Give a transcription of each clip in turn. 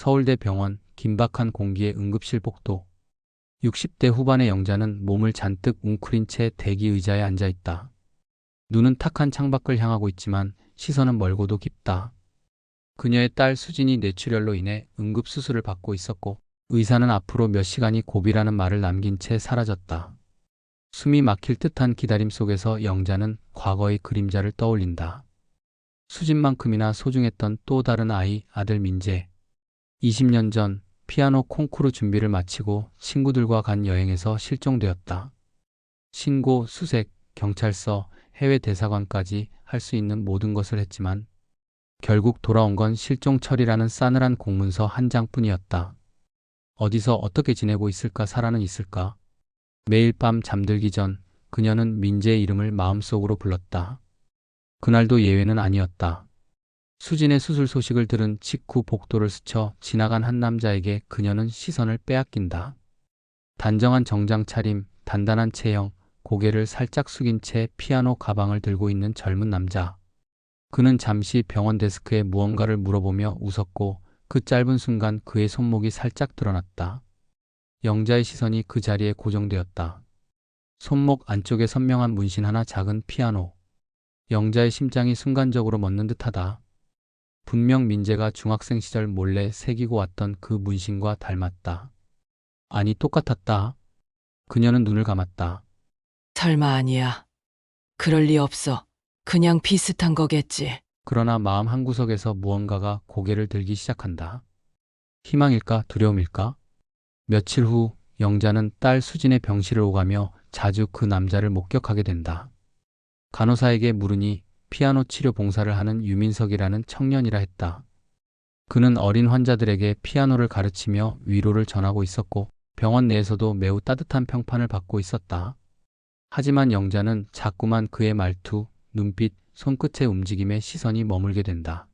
서울대 병원, 긴박한 공기의 응급실 복도. 60대 후반의 영자는 몸을 잔뜩 웅크린 채 대기 의자에 앉아 있다. 눈은 탁한 창밖을 향하고 있지만 시선은 멀고도 깊다. 그녀의 딸 수진이 뇌출혈로 인해 응급수술을 받고 있었고 의사는 앞으로 몇 시간이 고비라는 말을 남긴 채 사라졌다. 숨이 막힐 듯한 기다림 속에서 영자는 과거의 그림자를 떠올린다. 수진만큼이나 소중했던 또 다른 아이, 아들 민재. 20년 전 피아노 콩쿠르 준비를 마치고 친구들과 간 여행에서 실종되었다. 신고, 수색, 경찰서, 해외 대사관까지 할 수 있는 모든 것을 했지만 결국 돌아온 건 실종 처리라는 싸늘한 공문서 한 장뿐이었다. 어디서 어떻게 지내고 있을까, 살아는 있을까? 매일 밤 잠들기 전 그녀는 민재의 이름을 마음속으로 불렀다. 그날도 예외는 아니었다. 수진의 수술 소식을 들은 직후 복도를 스쳐 지나간 한 남자에게 그녀는 시선을 빼앗긴다. 단정한 정장 차림, 단단한 체형, 고개를 살짝 숙인 채 피아노 가방을 들고 있는 젊은 남자. 그는 잠시 병원 데스크에 무언가를 물어보며 웃었고 그 짧은 순간 그의 손목이 살짝 드러났다. 영자의 시선이 그 자리에 고정되었다. 손목 안쪽에 선명한 문신 하나, 작은 피아노. 영자의 심장이 순간적으로 멎는 듯하다. 분명 민재가 중학생 시절 몰래 새기고 왔던 그 문신과 닮았다. 아니, 똑같았다. 그녀는 눈을 감았다. 설마 아니야. 그럴 리 없어. 그냥 비슷한 거겠지. 그러나 마음 한구석에서 무언가가 고개를 들기 시작한다. 희망일까, 두려움일까? 며칠 후 영자는 딸 수진의 병실을 오가며 자주 그 남자를 목격하게 된다. 간호사에게 물으니 피아노 치료 봉사를 하는 유민석이라는 청년이라 했다. 그는 어린 환자들에게 피아노를 가르치며 위로를 전하고 있었고 병원 내에서도 매우 따뜻한 평판을 받고 있었다. 하지만 영자는 자꾸만 그의 말투, 눈빛, 손끝의 움직임에 시선이 머물게 된다.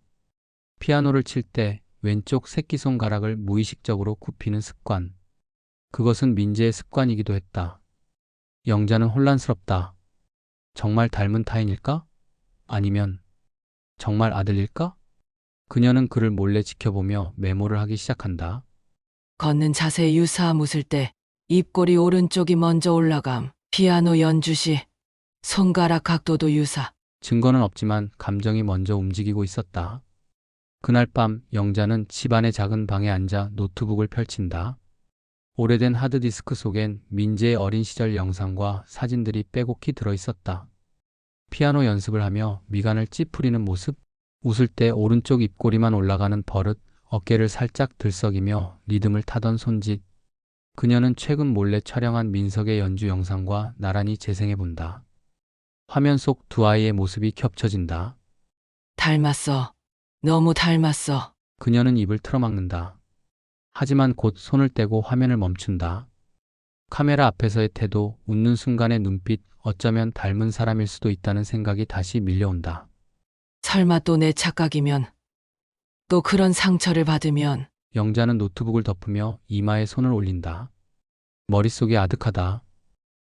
피아노를 칠 때 왼쪽 새끼손가락을 무의식적으로 굽히는 습관. 그것은 민재의 습관이기도 했다. 영자는 혼란스럽다. 정말 닮은 타인일까? 아니면 정말 아들일까? 그녀는 그를 몰래 지켜보며 메모를 하기 시작한다. 걷는 자세 유사함, 웃을 때 입꼬리 오른쪽이 먼저 올라감. 피아노 연주 시 손가락 각도도 유사. 증거는 없지만 감정이 먼저 움직이고 있었다. 그날 밤 영자는 집안의 작은 방에 앉아 노트북을 펼친다. 오래된 하드디스크 속엔 민재의 어린 시절 영상과 사진들이 빼곡히 들어있었다. 피아노 연습을 하며 미간을 찌푸리는 모습, 웃을 때 오른쪽 입꼬리만 올라가는 버릇, 어깨를 살짝 들썩이며 리듬을 타던 손짓. 그녀는 최근 몰래 촬영한 민석의 연주 영상과 나란히 재생해본다. 화면 속 두 아이의 모습이 겹쳐진다. 닮았어. 너무 닮았어. 그녀는 입을 틀어막는다. 하지만 곧 손을 떼고 화면을 멈춘다. 카메라 앞에서의 태도, 웃는 순간의 눈빛, 어쩌면 닮은 사람일 수도 있다는 생각이 다시 밀려온다. 설마 또 내 착각이면, 또 그런 상처를 받으면. 영자는 노트북을 덮으며 이마에 손을 올린다. 머릿속이 아득하다.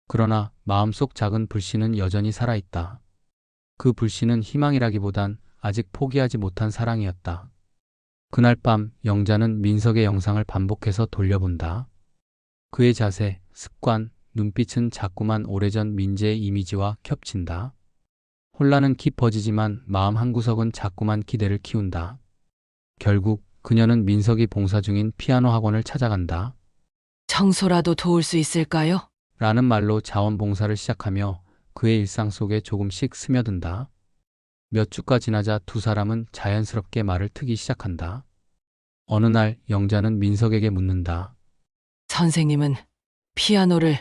그러나 마음속 작은 불씨는 여전히 살아있다. 그 불씨는 희망이라기보단 아직 포기하지 못한 사랑이었다. 그날 밤 영자는 민석의 영상을 반복해서 돌려본다. 그의 자세, 습관, 눈빛은 자꾸만 오래전 민재의 이미지와 겹친다. 혼란은 깊어지지만 마음 한구석은 자꾸만 기대를 키운다. 결국 그녀는 민석이 봉사 중인 피아노 학원을 찾아간다. 청소라도 도울 수 있을까요? 라는 말로 자원봉사를 시작하며 그의 일상 속에 조금씩 스며든다. 몇 주가 지나자 두 사람은 자연스럽게 말을 트기 시작한다. 어느 날 영자는 민석에게 묻는다. 선생님은 피아노를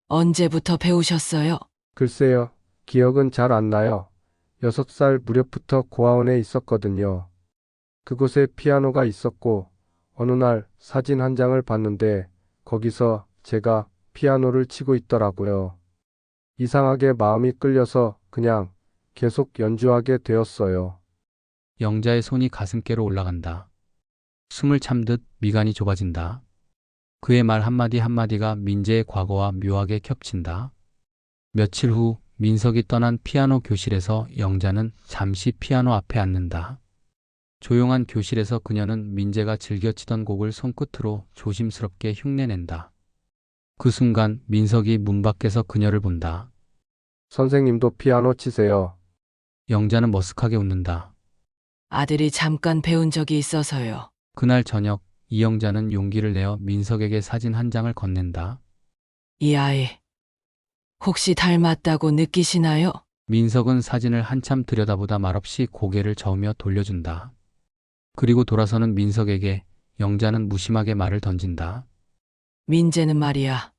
언제부터 배우셨어요? 글쎄요, 기억은 잘 안 나요. 6살 무렵부터 고아원에 있었거든요. 그곳에 피아노가 있었고, 어느 날 사진 한 장을 봤는데, 거기서 제가 피아노를 치고 있더라고요. 이상하게 마음이 끌려서 그냥 계속 연주하게 되었어요. 영자의 손이 가슴께로 올라간다. 숨을 참듯 미간이 좁아진다. 그의 말 한마디 한마디가 민재의 과거와 묘하게 겹친다. 며칠 후 민석이 떠난 피아노 교실에서 영자는 잠시 피아노 앞에 앉는다. 조용한 교실에서 그녀는 민재가 즐겨 치던 곡을 손끝으로 조심스럽게 흉내낸다. 그 순간 민석이 문 밖에서 그녀를 본다. 선생님도 피아노 치세요. 영자는 머쓱하게 웃는다. 아들이 잠깐 배운 적이 있어서요. 그날 저녁 이영자는 용기를 내어 민석에게 사진 한 장을 건넨다. 이 아이, 혹시 닮았다고 느끼시나요? 민석은 사진을 한참 들여다보다 말없이 고개를 저으며 돌려준다. 그리고 돌아서는 민석에게 영자는 무심하게 말을 던진다. 민재는 말이야.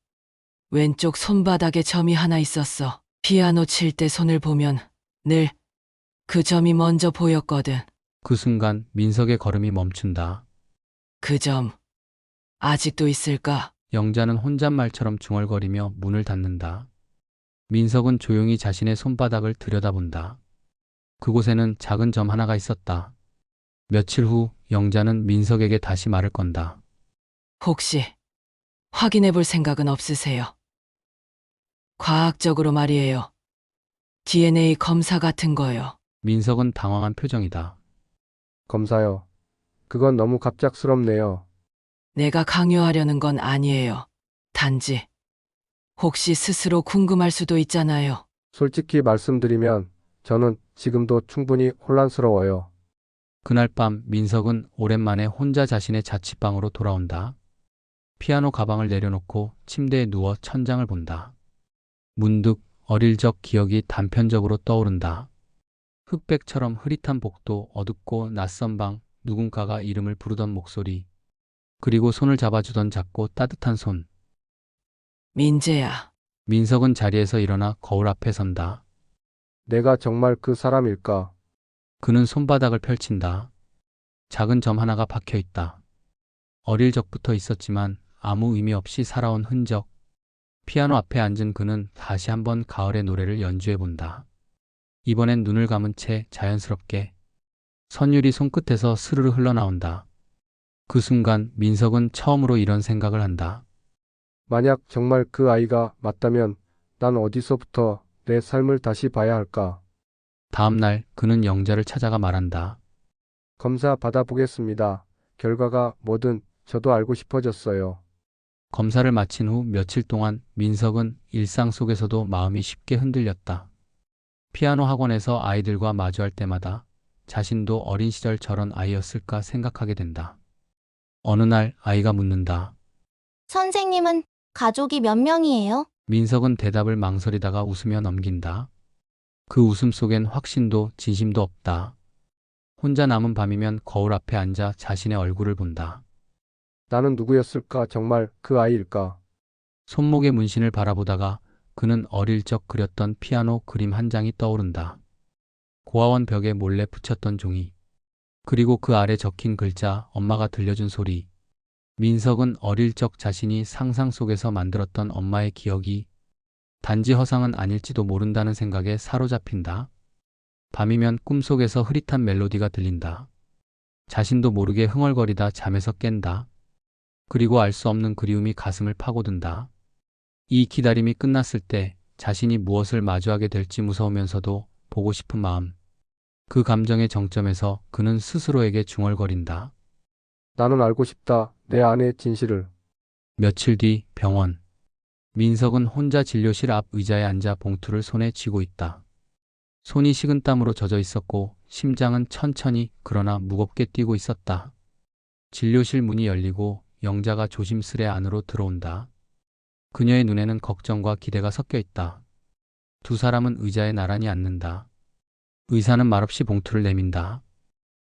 왼쪽 손바닥에 점이 하나 있었어. 피아노 칠 때 손을 보면 늘 그 점이 먼저 보였거든. 그 순간 민석의 걸음이 멈춘다. 그 점, 아직도 있을까? 영자는 혼잣말처럼 중얼거리며 문을 닫는다. 민석은 조용히 자신의 손바닥을 들여다본다. 그곳에는 작은 점 하나가 있었다. 며칠 후 영자는 민석에게 다시 말을 건다. 혹시 확인해 볼 생각은 없으세요? 과학적으로 말이에요. DNA 검사 같은 거요. 민석은 당황한 표정이다. 검사요. 그건 너무 갑작스럽네요. 내가 강요하려는 건 아니에요. 단지 혹시 스스로 궁금할 수도 있잖아요. 솔직히 말씀드리면 저는 지금도 충분히 혼란스러워요. 그날 밤 민석은 오랜만에 혼자 자신의 자취방으로 돌아온다. 피아노 가방을 내려놓고 침대에 누워 천장을 본다. 문득 어릴 적 기억이 단편적으로 떠오른다. 흑백처럼 흐릿한 복도, 어둡고 낯선 방, 누군가가 이름을 부르던 목소리, 그리고 손을 잡아주던 작고 따뜻한 손. 민재야, 민석은 자리에서 일어나 거울 앞에 선다. 내가 정말 그 사람일까? 그는 손바닥을 펼친다. 작은 점 하나가 박혀 있다. 어릴 적부터 있었지만 아무 의미 없이 살아온 흔적. 피아노 앞에 앉은 그는 다시 한번 가을의 노래를 연주해 본다. 이번엔 눈을 감은 채 자연스럽게 선율이 손끝에서 스르르 흘러나온다. 그 순간 민석은 처음으로 이런 생각을 한다. 만약 정말 그 아이가 맞다면 난 어디서부터 내 삶을 다시 봐야 할까? 다음 날 그는 영자를 찾아가 말한다. 검사 받아보겠습니다. 결과가 뭐든 저도 알고 싶어졌어요. 검사를 마친 후 며칠 동안 민석은 일상 속에서도 마음이 쉽게 흔들렸다. 피아노 학원에서 아이들과 마주할 때마다 자신도 어린 시절 저런 아이였을까 생각하게 된다. 어느 날 아이가 묻는다. 선생님은 가족이 몇 명이에요? 민석은 대답을 망설이다가 웃으며 넘긴다. 그 웃음 속엔 확신도 진심도 없다. 혼자 남은 밤이면 거울 앞에 앉아 자신의 얼굴을 본다. 나는 누구였을까? 정말 그 아이일까? 손목의 문신을 바라보다가 그는 어릴 적 그렸던 피아노 그림 한 장이 떠오른다. 고아원 벽에 몰래 붙였던 종이, 그리고 그 아래 적힌 글자, 엄마가 들려준 소리. 민석은 어릴 적 자신이 상상 속에서 만들었던 엄마의 기억이 단지 허상은 아닐지도 모른다는 생각에 사로잡힌다. 밤이면 꿈속에서 흐릿한 멜로디가 들린다. 자신도 모르게 흥얼거리다 잠에서 깬다. 그리고 알 수 없는 그리움이 가슴을 파고든다. 이 기다림이 끝났을 때 자신이 무엇을 마주하게 될지 무서우면서도 보고 싶은 마음. 그 감정의 정점에서 그는 스스로에게 중얼거린다. 나는 알고 싶다. 내 안의 진실을. 며칠 뒤 병원. 민석은 혼자 진료실 앞 의자에 앉아 봉투를 손에 쥐고 있다. 손이 식은땀으로 젖어 있었고 심장은 천천히 그러나 무겁게 뛰고 있었다. 진료실 문이 열리고 영자가 조심스레 안으로 들어온다. 그녀의 눈에는 걱정과 기대가 섞여 있다. 두 사람은 의자에 나란히 앉는다. 의사는 말없이 봉투를 내민다.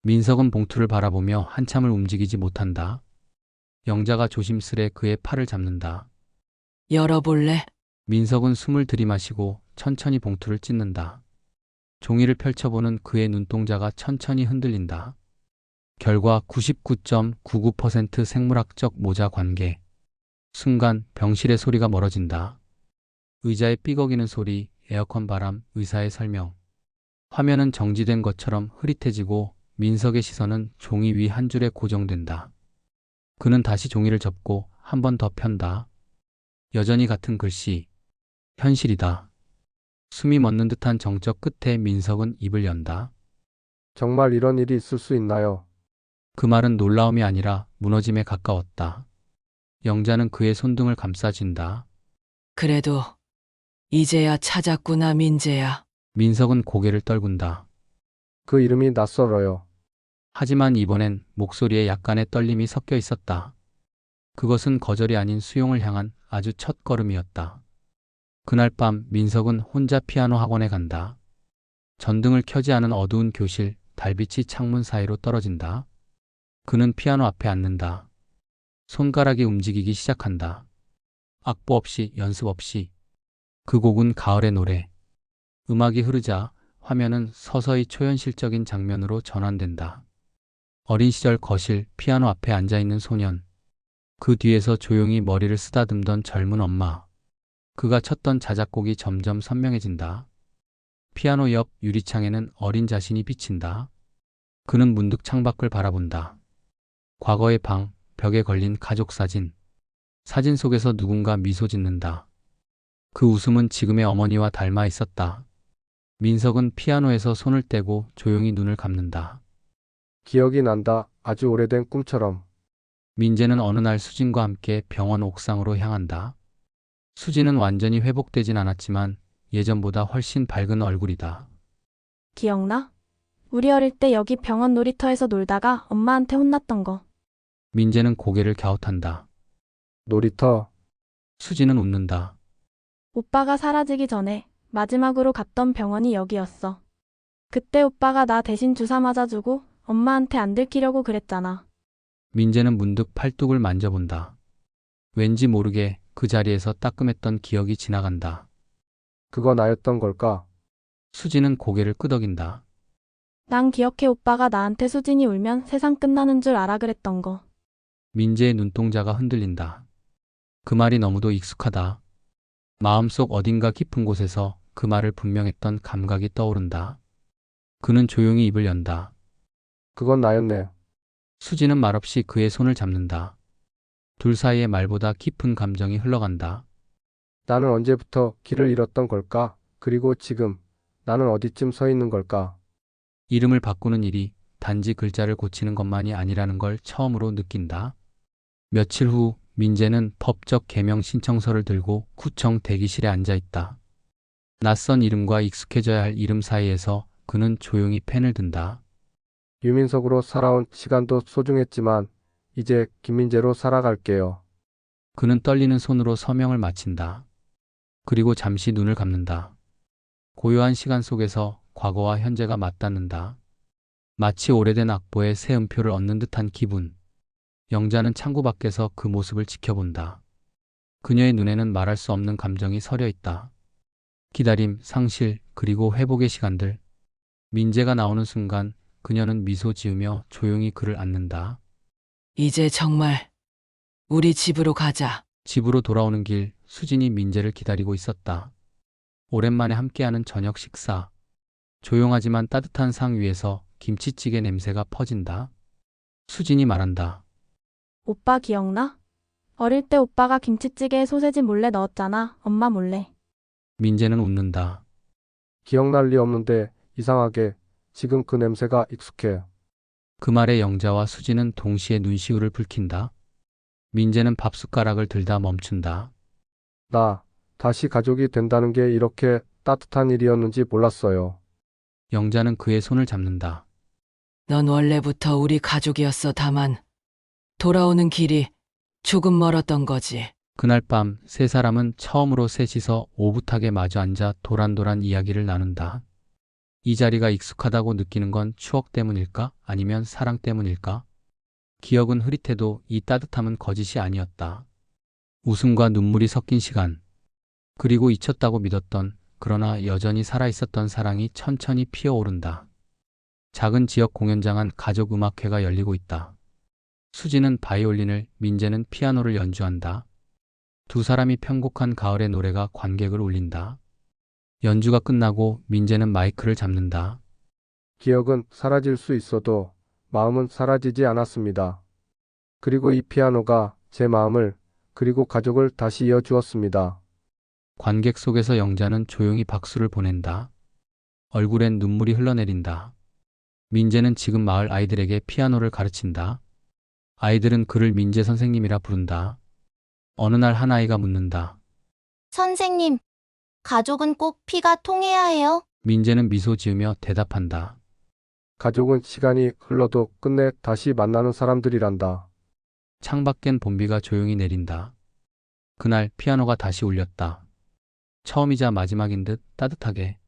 민석은 봉투를 바라보며 한참을 움직이지 못한다. 영자가 조심스레 그의 팔을 잡는다. 열어볼래? 민석은 숨을 들이마시고 천천히 봉투를 찢는다. 종이를 펼쳐보는 그의 눈동자가 천천히 흔들린다. 결과 99.99% 생물학적 모자 관계. 순간 병실의 소리가 멀어진다. 의자의 삐걱이는 소리, 에어컨 바람, 의사의 설명. 화면은 정지된 것처럼 흐릿해지고 민석의 시선은 종이 위 한 줄에 고정된다. 그는 다시 종이를 접고 한 번 더 편다. 여전히 같은 글씨. 현실이다. 숨이 멎는 듯한 정적 끝에 민석은 입을 연다. 정말 이런 일이 있을 수 있나요? 그 말은 놀라움이 아니라 무너짐에 가까웠다. 영자는 그의 손등을 감싸쥔다. 그래도 이제야 찾았구나, 민재야. 민석은 고개를 떨군다. 그 이름이 낯설어요. 하지만 이번엔 목소리에 약간의 떨림이 섞여 있었다. 그것은 거절이 아닌 수용을 향한 아주 첫 걸음이었다. 그날 밤 민석은 혼자 피아노 학원에 간다. 전등을 켜지 않은 어두운 교실, 달빛이 창문 사이로 떨어진다. 그는 피아노 앞에 앉는다. 손가락이 움직이기 시작한다. 악보 없이, 연습 없이. 그 곡은 가을의 노래. 음악이 흐르자 화면은 서서히 초현실적인 장면으로 전환된다. 어린 시절 거실, 피아노 앞에 앉아있는 소년. 그 뒤에서 조용히 머리를 쓰다듬던 젊은 엄마. 그가 쳤던 자작곡이 점점 선명해진다. 피아노 옆 유리창에는 어린 자신이 비친다. 그는 문득 창밖을 바라본다. 과거의 방, 벽에 걸린 가족 사진. 사진 속에서 누군가 미소 짓는다. 그 웃음은 지금의 어머니와 닮아 있었다. 민석은 피아노에서 손을 떼고 조용히 눈을 감는다. 기억이 난다. 아주 오래된 꿈처럼. 민재는 어느 날 수진과 함께 병원 옥상으로 향한다. 수진은 완전히 회복되진 않았지만 예전보다 훨씬 밝은 얼굴이다. 기억나? 우리 어릴 때 여기 병원 놀이터에서 놀다가 엄마한테 혼났던 거. 민재는 고개를 갸웃한다. 놀이터. 수진은 웃는다. 오빠가 사라지기 전에 마지막으로 갔던 병원이 여기였어. 그때 오빠가 나 대신 주사 맞아주고 엄마한테 안 들키려고 그랬잖아. 민재는 문득 팔뚝을 만져본다. 왠지 모르게 그 자리에서 따끔했던 기억이 지나간다. 그거 나였던 걸까? 수진은 고개를 끄덕인다. 난 기억해 오빠가 나한테 수진이 울면 세상 끝나는 줄 알아 그랬던 거. 민재의 눈동자가 흔들린다. 그 말이 너무도 익숙하다. 마음속 어딘가 깊은 곳에서 그 말을 분명했던 감각이 떠오른다. 그는 조용히 입을 연다. 그건 나였네. 수지는 말없이 그의 손을 잡는다. 둘 사이의 말보다 깊은 감정이 흘러간다. 나는 언제부터 길을 잃었던 걸까? 그리고 지금 나는 어디쯤 서 있는 걸까? 이름을 바꾸는 일이 단지 글자를 고치는 것만이 아니라는 걸 처음으로 느낀다. 며칠 후 민재는 법적 개명 신청서를 들고 구청 대기실에 앉아 있다. 낯선 이름과 익숙해져야 할 이름 사이에서 그는 조용히 펜을 든다. 유민석으로 살아온 시간도 소중했지만 이제 김민재로 살아갈게요. 그는 떨리는 손으로 서명을 마친다. 그리고 잠시 눈을 감는다. 고요한 시간 속에서 과거와 현재가 맞닿는다. 마치 오래된 악보에 새 음표를 얻는 듯한 기분. 영자는 창구 밖에서 그 모습을 지켜본다. 그녀의 눈에는 말할 수 없는 감정이 서려 있다. 기다림, 상실, 그리고 회복의 시간들. 민재가 나오는 순간 그녀는 미소 지으며 조용히 그를 안는다. 이제 정말 우리 집으로 가자. 집으로 돌아오는 길 수진이 민재를 기다리고 있었다. 오랜만에 함께하는 저녁 식사. 조용하지만 따뜻한 상 위에서 김치찌개 냄새가 퍼진다. 수진이 말한다. 오빠 기억나? 어릴 때 오빠가 김치찌개에 소세지 몰래 넣었잖아. 엄마 몰래. 민재는 웃는다. 기억날 리 없는데 이상하게 지금 그 냄새가 익숙해. 그 말에 영자와 수진은 동시에 눈시울을 붉힌다. 민재는 밥숟가락을 들다 멈춘다. 나 다시 가족이 된다는 게 이렇게 따뜻한 일이었는지 몰랐어요. 영자는 그의 손을 잡는다. 넌 원래부터 우리 가족이었어. 다만 돌아오는 길이 조금 멀었던 거지. 그날 밤 세 사람은 처음으로 셋이서 오붓하게 마주 앉아 도란도란 이야기를 나눈다. 이 자리가 익숙하다고 느끼는 건 추억 때문일까? 아니면 사랑 때문일까? 기억은 흐릿해도 이 따뜻함은 거짓이 아니었다. 웃음과 눈물이 섞인 시간. 그리고 잊혔다고 믿었던, 그러나 여전히 살아있었던 사랑이 천천히 피어오른다. 작은 지역 공연장 안 가족 음악회가 열리고 있다. 수지는 바이올린을, 민재는 피아노를 연주한다. 두 사람이 편곡한 가을의 노래가 관객을 울린다. 연주가 끝나고 민재는 마이크를 잡는다. 기억은 사라질 수 있어도 마음은 사라지지 않았습니다. 그리고 이 피아노가 제 마음을 그리고 가족을 다시 이어주었습니다. 관객 속에서 영자는 조용히 박수를 보낸다. 얼굴엔 눈물이 흘러내린다. 민재는 지금 마을 아이들에게 피아노를 가르친다. 아이들은 그를 민재 선생님이라 부른다. 어느 날 한 아이가 묻는다. 선생님, 가족은 꼭 피가 통해야 해요? 민재는 미소 지으며 대답한다. 가족은 시간이 흘러도 끝내 다시 만나는 사람들이란다. 창밖엔 봄비가 조용히 내린다. 그날 피아노가 다시 울렸다. 처음이자 마지막인 듯 따뜻하게.